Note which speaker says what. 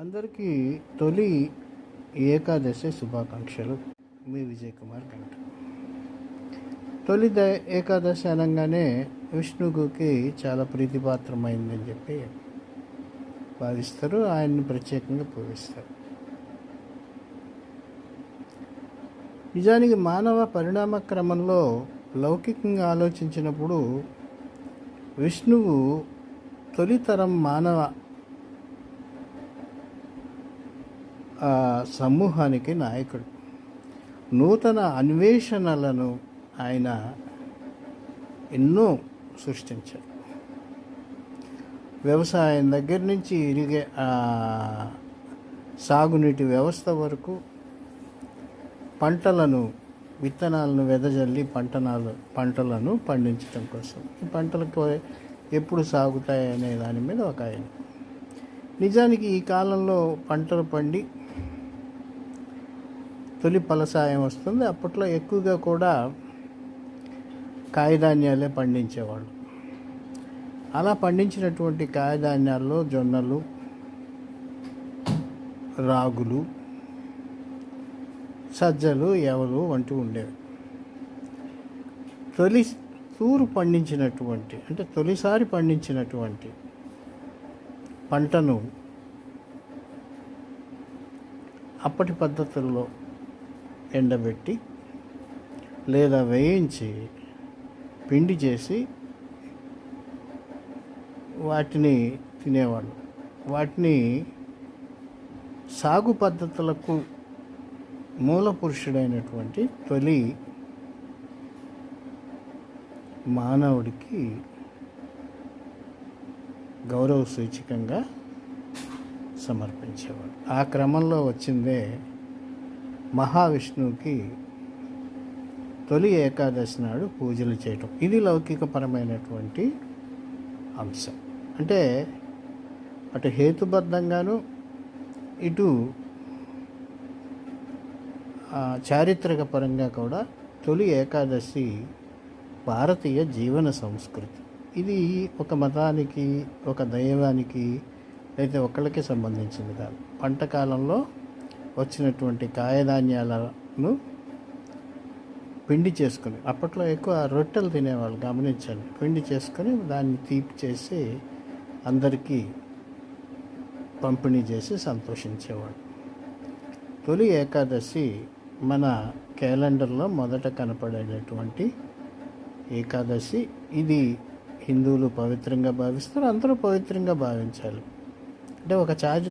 Speaker 1: అందరికీ తొలి ఏకాదశి శుభాకాంక్షలు. మీ విజయ్ కుమార్ గంట. తొలి ఏకాదశి అనగానే విష్ణువుకి చాలా ప్రీతిపాత్రమైందని చెప్పి భావిస్తారు. ఆయన్ని ప్రత్యేకంగా పూజిస్తారు. నిజానికి మానవ పరిణామ క్రమంలో లౌకికంగా ఆలోచించినప్పుడు విష్ణువు తొలితరం మానవ సమూహానికి నాయకుడు. నూతన అన్వేషణలను ఆయన ఎన్నో సృష్టించారు. వ్యవసాయం దగ్గర నుంచి సాగునీటి వ్యవస్థ వరకు, పంటలను విత్తనాలను వెదజల్లి పంటలను పండించడం కోసం, ఈ పంటలకు ఎప్పుడు సాగుతాయనే దాని మీద ఒక ఆయన. నిజానికి ఈ కాలంలో పంటలు పండి తొలి ఫలసాయం వస్తుంది. అప్పట్లో ఎక్కువగా కూడా కాయధాన్యాలే పండించేవాళ్ళు. అలా పండించినటువంటి కాయధాన్యాల్లో జొన్నలు, రాగులు, సజ్జలు, ఎవలు వంటివి ఉండేవి. తొలిసారి పండించినటువంటి పంటను అప్పటి పద్ధతుల్లో ఎండబెట్టి లేదా వేయించి పిండి చేసి వాటిని తినేవాళ్ళు. వాటిని సాగు పద్ధతులకు మూల పురుషుడైనటువంటి తొలి మానవుడికి గౌరవ సూచకంగా సమర్పించేవాడు. ఆ క్రమంలో వచ్చిందే మహావిష్ణువుకి తొలి ఏకాదశి నాడు పూజలు చేయటం. ఇది లౌకికపరమైనటువంటి అంశం. అంటే అటు హేతుబద్ధంగాను ఇటు చారిత్రక పరంగా కూడా తొలి ఏకాదశి భారతీయ జీవన సంస్కృతి. ఇది ఒక మతానికి, ఒక దైవానికి అయితే ఒకళ్ళకి సంబంధించింది కాదు. పంట కాలంలో వచ్చినటువంటి కాయధాన్యాలను పిండి చేసుకుని, అప్పట్లో ఎక్కువ రొట్టెలు తినేవాళ్ళు, గమనించండి. పిండి చేసుకొని దాన్ని తీపి చేసి అందరికీ పంపిణీ చేసి సంతోషించేవాడు. తొలి ఏకాదశి మన క్యాలెండర్లో మొదట కనపడేటటువంటి ఏకాదశి. ఇది హిందువులు పవిత్రంగా భావిస్తారు, అందరూ పవిత్రంగా భావించాలి. అంటే ఒక